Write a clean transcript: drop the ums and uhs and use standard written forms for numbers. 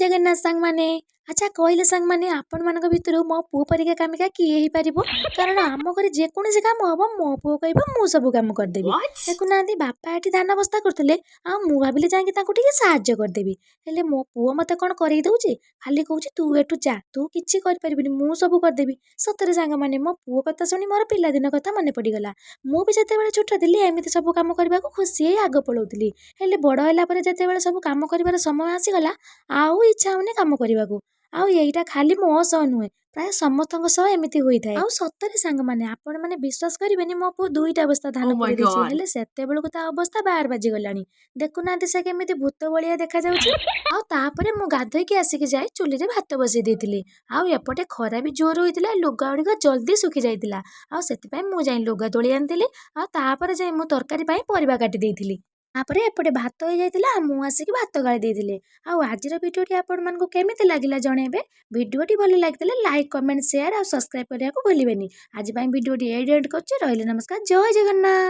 जगन्नाथ सांग माने अच्छा कहले सांग माने आपण मानक भितर मो पुओ परिका कामिका किए ही पारिबो कारण आम घरे जेकोसी काम हम मो पुओ कहबो मु सब काम करदेबी देखुना बापा एठी धान बस्ता करथिले आ मु भाबिले जाके तांको टिके साहाय्य करदेबी हेले मो पुओ मते कोन करई दउचे खाली कहूची तू एठू जा तू किछि कर परिबिनी मु सब करदेबी सतरे सांग माने मो पुओ कथा सुनी मोर पिला दिन कथा मने पड़ीगला मु भी जेते बेले छोट थिली एमिति सब काम करबा को खुशी हे आग पळौतली हेले बड़ होला परे जेते बेले सब काम करिवार समय आसीगला आउ इच्छा होने काम करने आउ यहीटा खाली मो सह नुहे प्राय समस्त सह एमती होता है आउ सतरे सांग माने आपण माने विश्वास करेनि मो पु दुईटा अवस्था धान पड़ी देछि हेले सेते बेलकु ता अवस्था 12 बाजी गलानी देखुना से केमिति भूत बलिया देखा जाउछि आउ तापरे मु गाधोई के आसिक जाय चुली रे भात बसई देथिली आउ एपटे खरा भी जोर होइतिला लुगा उड़िका जल्दी सुखी जाइतिला आउ सेति पय मु जाई लुगा तोली आनतिली आउ तापरे जाई मु तरकारी पय परिबा काटी देथिली तापरे एपटे भात हो जाइतिला मु आसिक भात गाଳି देइथिले आउ आजिर भिडियोटी आपण मानकु केमिति लागिला जणेबे भिडियोटी भल लागितले लाइक कमेंट शेयर और सब्सक्राइब करिया को भूलिबेनी आज पय भिडियोटी एडिट करछि रहले नमस्कार जय जगन्नाथ।